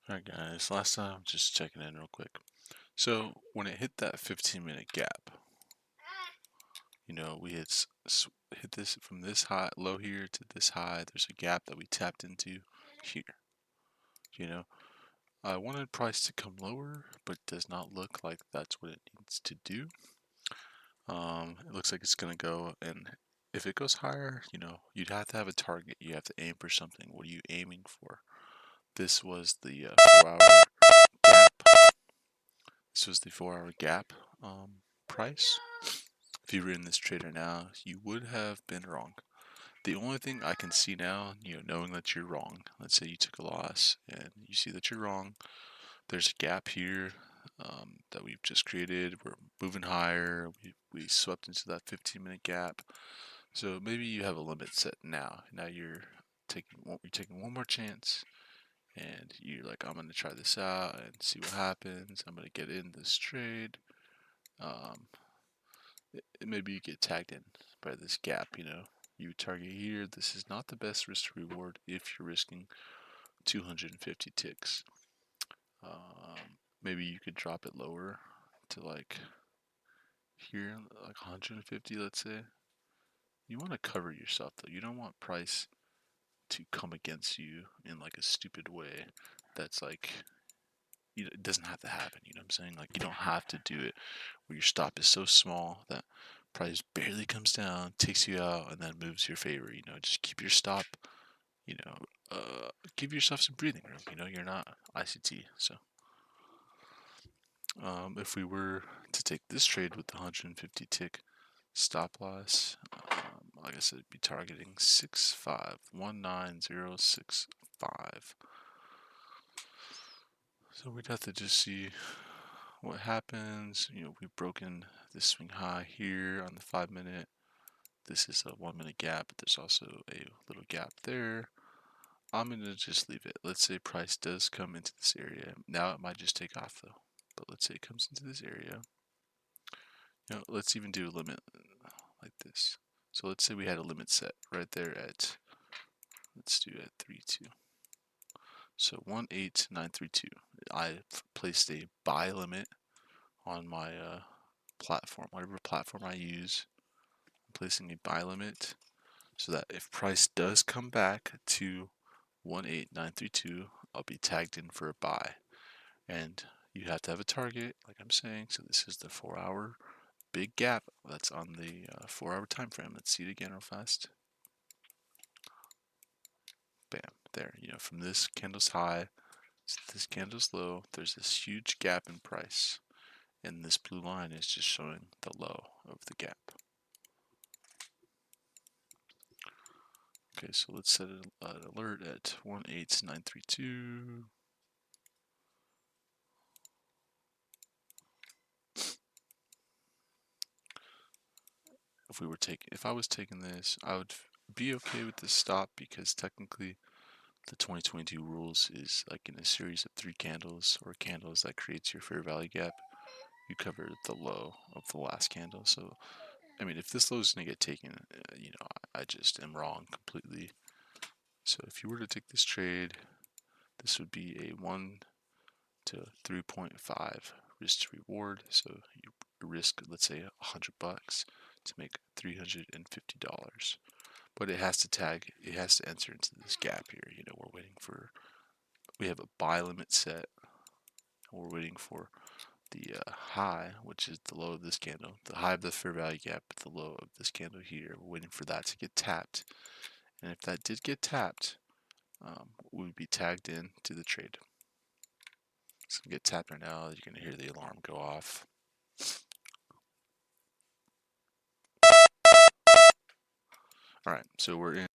Alright guys, last time just checking in real quick. So when it hit that 15-minute gap, we hit this from this high low here to this high. There's a gap that we tapped into here. You know, I wanted price to come lower, but it does not look like that's what it needs to do. It looks like it's gonna go, and if it goes higher, you'd have to have a target. You have to aim for something. What are you aiming for? This was the 4-hour gap. This was the 4-hour gap price. If you were in this trader now, you would have been wrong. The only thing I can see now, knowing that you're wrong, let's say you took a loss and you see that you're wrong, there's a gap here that we've just created. We're moving higher. We swept into that 15-minute gap. So maybe you have a limit set now. Now you're taking one more chance, and you're like, I'm gonna try this out and see what happens. I'm gonna get in this trade. Maybe you get tagged in by this gap. You target here. This is not the best risk to reward if you're risking 250 ticks. Maybe you could drop it lower to like here, like 150, let's say. You want to cover yourself though. You don't want price to come against you in like a stupid way that's like, it doesn't have to happen. You know what I'm saying? Like, you don't have to do it where your stop is so small that price barely comes down, takes you out, and then moves your favor. Just keep your stop. Give yourself some breathing room. You're not ICT. So if we were to take this trade with the 150 tick stop loss, like I said, be targeting 6519065. So we'd have to just see what happens. We've broken this swing high here on the 5-minute. This is a 1-minute gap, but there's also a little gap there. I'm going to just leave it. Let's say price does come into this area. Now it might just take off though. But let's say it comes into this area. Let's even do a limit like this. So let's say we had a limit set right there at, let's do at 3.2. So 18932. I placed a buy limit on my platform, whatever platform I use. I'm placing a buy limit so that if price does come back to 18932, I'll be tagged in for a buy. And you have to have a target, like I'm saying. So this is the 4-hour big gap that's on the 4-hour time frame. Let's see it again real fast. Bam, there. From this candle's high to this candle's low, there's this huge gap in price, and this blue line is just showing the low of the gap. Okay, so let's set an alert at 18932. If I was taking this, I would be okay with this stop, because technically the 2022 rules is like in a series of 3 candles or candles that creates your fair value gap, you cover the low of the last candle. So I mean, if this low is going to get taken, I just am wrong completely. So if you were to take this trade, this would be a 1 to 3.5 risk to reward. So you risk, let's say, $100 to make $350. But it has to enter into this gap here. We have a buy limit set. We're waiting for the high, which is the low of this candle, the high of the fair value gap, the low of this candle here. We're waiting for that to get tapped. And if that did get tapped, we would be tagged in to the trade. It's going to get tapped right now. You're going to hear the alarm go off. All right, so we're in.